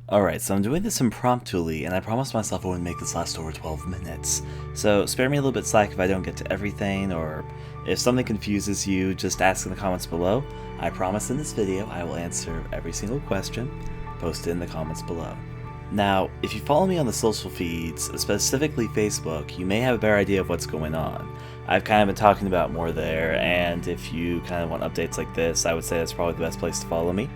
Alright, so I'm doing this impromptuly, and I promised myself I wouldn't make this last over 12 minutes. So spare me a little bit slack if I don't get to everything, or if something confuses you, just ask in the comments below. I promise in this video I will answer every single question posted in the comments below. Now, if you follow me on the social feeds, specifically Facebook, you may have a better idea of what's going on. I've kind of been talking about more there, and if you kind of want updates like this, I would say that's probably the best place to follow me.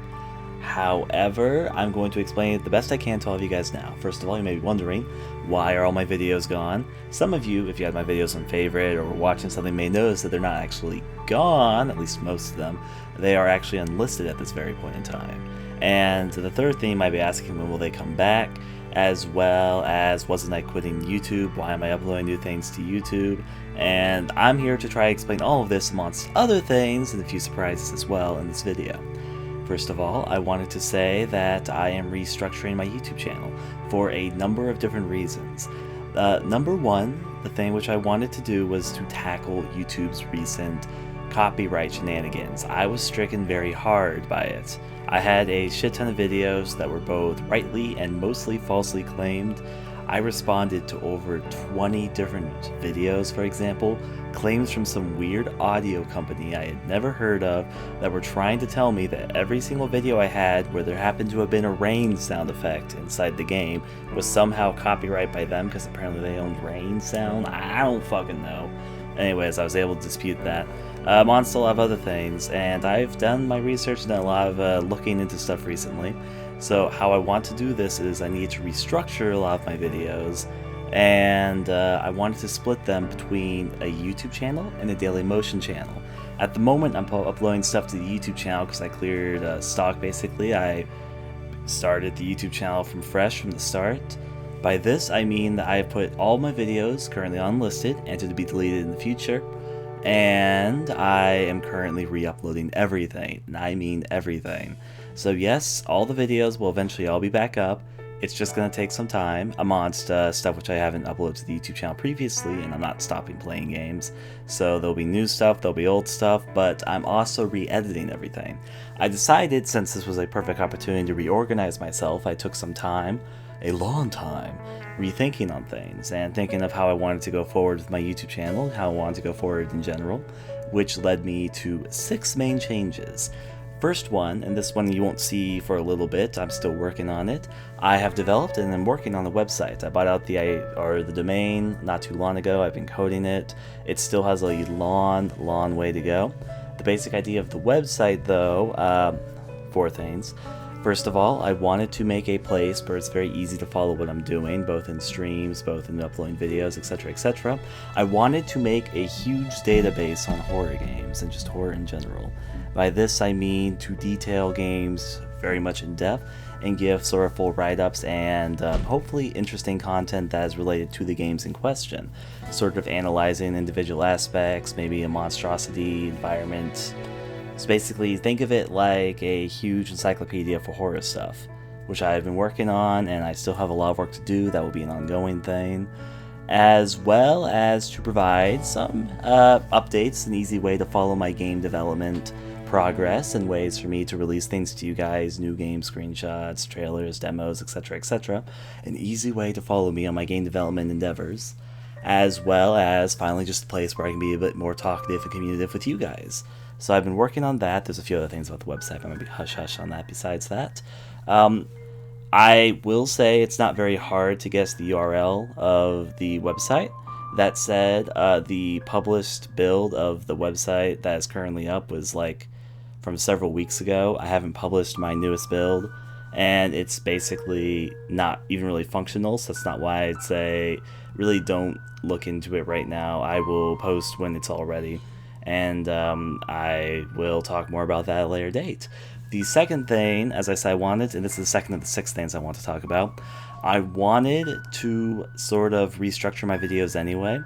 However, I'm going to explain it the best I can to all of you guys now. First of all, you may be wondering, why are all my videos gone? Some of you, if you had my videos on favorite or were watching something, may notice that they're not actually gone, at least most of them. They are actually unlisted at this very point in time. And the third thing you might be asking, when will they come back? As well as, wasn't I quitting YouTube? Why am I uploading new things to YouTube? And I'm here to try to explain all of this amongst other things and a few surprises as well in this video. First of all, I wanted to say that I am restructuring my YouTube channel for a number of different reasons. Number one, the thing which I wanted to do was to tackle YouTube's recent copyright shenanigans. I was stricken very hard by it. I had a shit ton of videos that were both rightly and mostly falsely claimed. I responded to over 20 different videos, for example, claims from some weird audio company I had never heard of that were trying to tell me that every single video I had where there happened to have been a rain sound effect inside the game was somehow copyright by them because apparently they owned rain sound. I don't fucking know. Anyways, I was able to dispute that. Amongst a lot of other things, and I've done my research and done a lot of looking into stuff recently. So how I want to do this is I need to restructure a lot of my videos, and I wanted to split them between a YouTube channel and a Daily Motion channel. At the moment, I'm uploading stuff to the YouTube channel because I cleared stock basically. I started the YouTube channel from fresh from the start. By this, I mean that I have put all my videos currently unlisted and to be deleted in the future, and I am currently re-uploading everything, and I mean everything. So yes, all the videos will eventually all be back up. It's just going to take some time amongst stuff which I haven't uploaded to the YouTube channel previously, and I'm not stopping playing games. So there'll be new stuff, there'll be old stuff, but I'm also re-editing everything. I decided, since this was a perfect opportunity to reorganize myself, I took some time, a long time, rethinking on things and thinking of how I wanted to go forward with my YouTube channel, how I wanted to go forward in general, which led me to 6 main changes. First one, and this one you won't see for a little bit, I'm still working on it. I have developed and I'm working on the website. I bought out the domain not too long ago. I've been coding it. It still has a long way to go. The basic idea of the website though, 4 things. First of all, I wanted to make a place where it's very easy to follow what I'm doing, both in streams, both in uploading videos, etc, etc. I wanted to make a huge database on horror games and just horror in general. By this I mean to detail games very much in depth and give sort of full write-ups and hopefully interesting content that is related to the games in question. Sort of analyzing individual aspects, maybe a monstrosity, environment. So basically, think of it like a huge encyclopedia for horror stuff, which I've been working on, and I still have a lot of work to do. That will be an ongoing thing, as well as to provide some updates, an easy way to follow my game development progress, and ways for me to release things to you guys, new game screenshots, trailers, demos, etc, etc. An easy way to follow me on my game development endeavors, as well as finally just a place where I can be a bit more talkative and communicative with you guys. So I've been working on that. There's a few other things about the website, but I'm going to be hush-hush on that besides that. I will say it's not very hard to guess the URL of the website. That said, the published build of the website that is currently up was like from several weeks ago. I haven't published my newest build, and it's basically not even really functional, so that's not why I'd say really don't look into it right now. I will post when it's all ready. And I will talk more about that at a later date. The second thing, as I said, I wanted, and this is the second of the 6 things I want to talk about, I wanted to sort of restructure my videos anyway,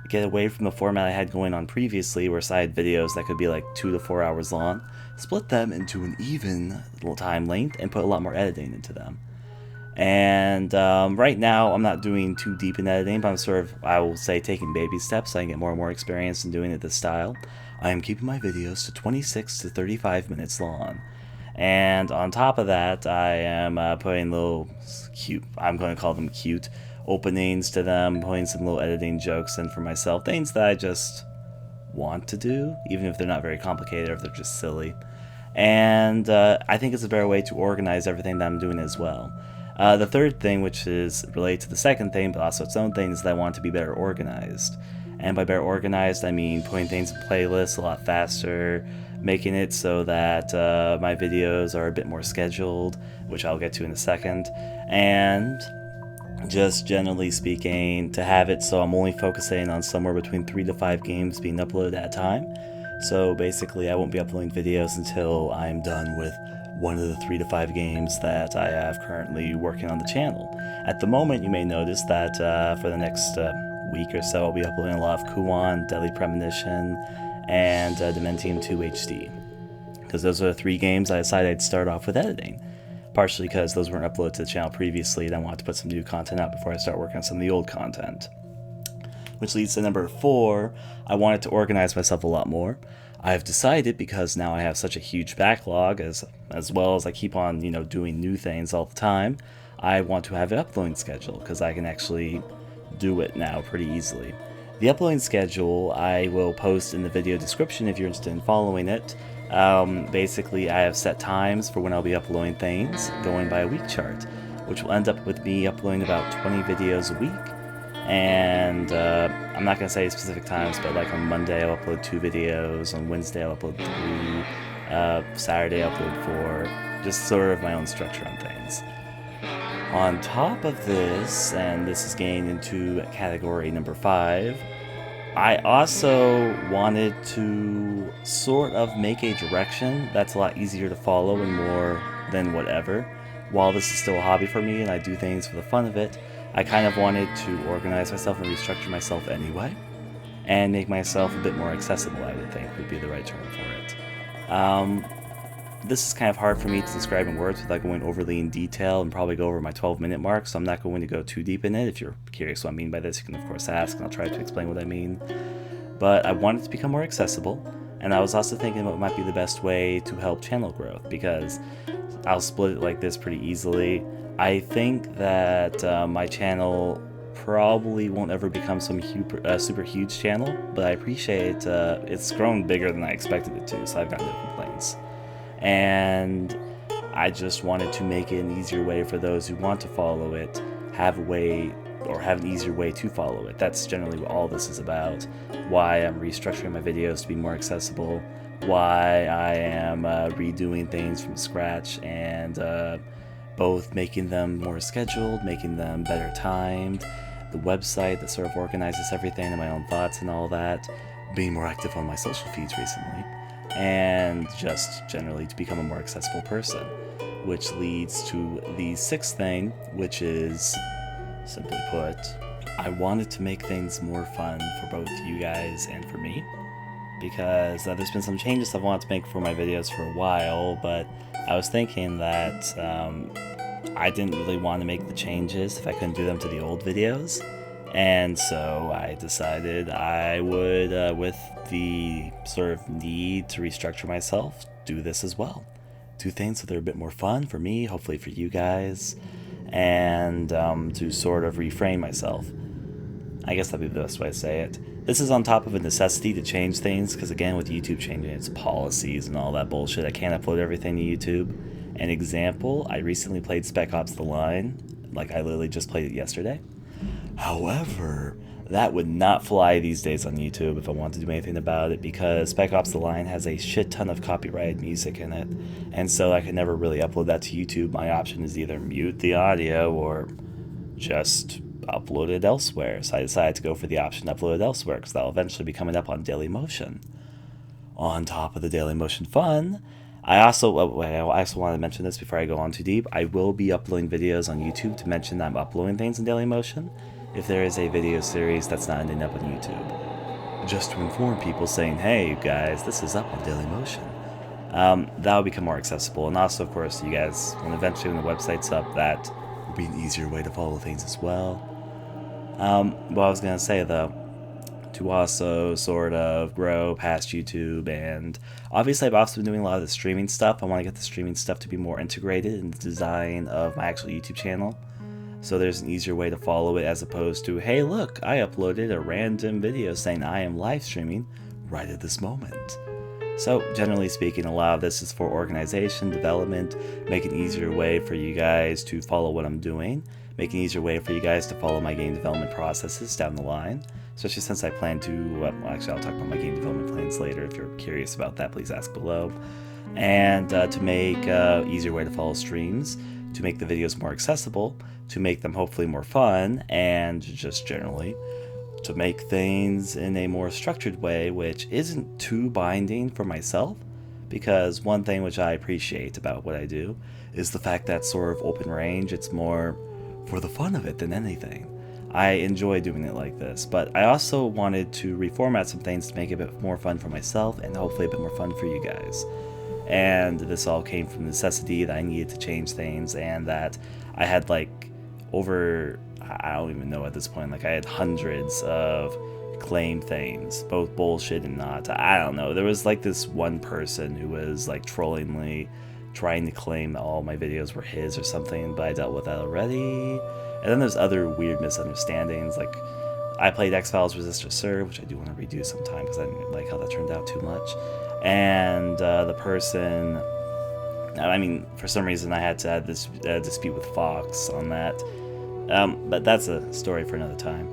get away from the format I had going on previously, where I had videos that could be like 2 to 4 hours long, split them into an even time length, and put a lot more editing into them. And right now, I'm not doing too deep in editing, but I'm sort of, I will say, taking baby steps so I can get more and more experience in doing it this style. I am keeping my videos to 26 to 35 minutes long. And on top of that, I am putting little cute, I'm going to call them cute, openings to them, putting some little editing jokes in for myself, things that I just want to do, even if they're not very complicated or if they're just silly. And I think it's a better way to organize everything that I'm doing as well. The third thing, which is related to the second thing, but also its own thing, is that I want to be better organized. And by better organized, I mean putting things in playlists a lot faster, making it so that my videos are a bit more scheduled, which I'll get to in a second, and just generally speaking, to have it so I'm only focusing on somewhere between 3 to 5 games being uploaded at a time. So basically, I won't be uploading videos until I'm done with one of the 3 to 5 games that I have currently working on the channel. At the moment, you may notice that for the next week or so, I'll be uploading a lot of Kuon, Deadly Premonition, and Dementium 2 HD. Because those are the 3 games I decided I'd start off with editing. Partially because those weren't uploaded to the channel previously, and I wanted to put some new content out before I start working on some of the old content. Which leads to number 4, I wanted to organize myself a lot more. I've decided, because now I have such a huge backlog, as well as I keep on, doing new things all the time, I want to have an uploading schedule, because I can actually do it now pretty easily. The uploading schedule I will post in the video description if you're interested in following it. Basically, I have set times for when I'll be uploading things, going by a week chart, which will end up with me uploading about 20 videos a week. And I'm not going to say specific times, but like on Monday I'll upload 2 videos, on Wednesday I'll upload 3, Saturday I'll upload 4, just sort of my own structure on things. On top of this, and this is getting into category number 5, I also wanted to sort of make a direction that's a lot easier to follow and more than whatever. While this is still a hobby for me and I do things for the fun of it, I kind of wanted to organize myself and restructure myself anyway, and make myself a bit more accessible, I would think would be the right term for it. This is kind of hard for me to describe in words without going overly in detail and probably go over my 12-minute mark, so I'm not going to go too deep in it. If you're curious what I mean by this, you can of course ask, and I'll try to explain what I mean. But I wanted to become more accessible, and I was also thinking what might be the best way to help channel growth, because I'll split it like this pretty easily. I think that my channel probably won't ever become some super huge channel, but I appreciate it's grown bigger than I expected it to, so I've got no complaints. And I just wanted to make it an easier way for those who want to follow it, have an easier way to follow it. That's generally what all this is about. Why I'm restructuring my videos to be more accessible, why I am redoing things from scratch, and both making them more scheduled, making them better timed, the website that sort of organizes everything and my own thoughts and all that, being more active on my social feeds recently, and just generally to become a more accessible person. Which leads to the 6th thing, which is, simply put, I wanted to make things more fun for both you guys and for me. Because there's been some changes I've wanted to make for my videos for a while, but I was thinking that I didn't really want to make the changes if I couldn't do them to the old videos. And so I decided I would, with the sort of need to restructure myself, do this as well. Do things so they're a bit more fun for me, hopefully for you guys, and to sort of reframe myself. I guess that'd be the best way to say it. This is on top of a necessity to change things, because again, with YouTube changing its policies and all that bullshit, I can't upload everything to YouTube. An example, I recently played Spec Ops The Line, like I literally just played it yesterday. However, that would not fly these days on YouTube if I wanted to do anything about it, because Spec Ops The Line has a shit ton of copyrighted music in it, and so I can never really upload that to YouTube. My option is either mute the audio or just upload it elsewhere. So I decided to go for the option upload it elsewhere, because that'll eventually be coming up on Dailymotion. On top of the Dailymotion fun, I also want to mention this before I go on too deep. I will be uploading videos on YouTube to mention that I'm uploading things in Dailymotion if there is a video series that's not ending up on YouTube. Just to inform people saying, hey guys, this is up on Dailymotion. That'll become more accessible. And also, of course, you guys, when eventually when the website's up, that will be an easier way to follow things as well. What I was going to say though, to also sort of grow past YouTube. And obviously I've also been doing a lot of the streaming stuff. I want to get the streaming stuff to be more integrated in the design of my actual YouTube channel, so there's an easier way to follow it as opposed to, hey look, I uploaded a random video saying I am live streaming right at this moment. So generally speaking, a lot of this is for organization, development, make an easier way for you guys to follow what I'm doing, make an easier way for you guys to follow my game development processes down the line, especially since I plan to, well, actually I'll talk about my game development plans later. If you're curious about that, please ask below. And to make easier way to follow streams, to make the videos more accessible, to make them hopefully more fun, and just generally to make things in a more structured way, which isn't too binding for myself, because one thing which I appreciate about what I do is the fact that sort of open range, it's more for the fun of it than anything. I enjoy doing it like this, but I also wanted to reformat some things to make it a bit more fun for myself and hopefully a bit more fun for you guys. And this all came from necessity that I needed to change things, and that I had like over, I don't even know at this point, like I had hundreds of claim things, both bullshit and not. I don't know. There was like this one person who was like trollingly trying to claim that all my videos were his or something, but I dealt with that already. And then there's other weird misunderstandings, like I played X-Files Resist or Serve, which I do want to redo sometime because I didn't like how that turned out too much. And the person, I mean, for some reason I had to have this dispute with Fox on that. But that's a story for another time.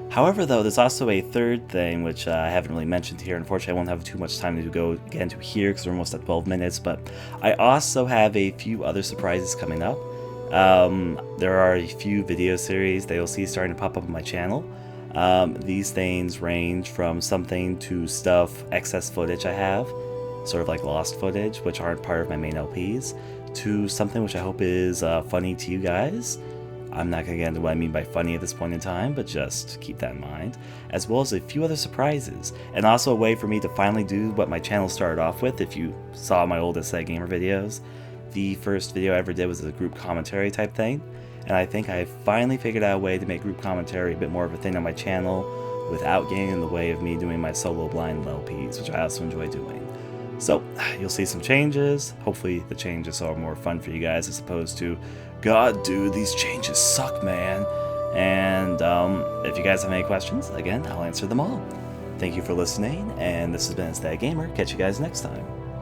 However, though, there's also a third thing which I haven't really mentioned here. Unfortunately, I won't have too much time to get into here because we're almost at 12 minutes. But I also have a few other surprises coming up. There are a few video series that you'll see starting to pop up on my channel. These things range from something to stuff, excess footage I have, sort of like lost footage, which aren't part of my main LPs, to something which I hope is funny to you guys. I'm not going to get into what I mean by funny at this point in time, but just keep that in mind, as well as a few other surprises, and also a way for me to finally do what my channel started off with. If you saw my old Aesthetic Gamer videos, the first video I ever did was a group commentary type thing, and I think I finally figured out a way to make group commentary a bit more of a thing on my channel without getting in the way of me doing my solo blind LPs, which I also enjoy doing. So, you'll see some changes. Hopefully the changes are more fun for you guys as opposed to, God, dude, these changes suck, man. And if you guys have any questions, again, I'll answer them all. Thank you for listening, and this has been Aesthetic Gamer. Catch you guys next time.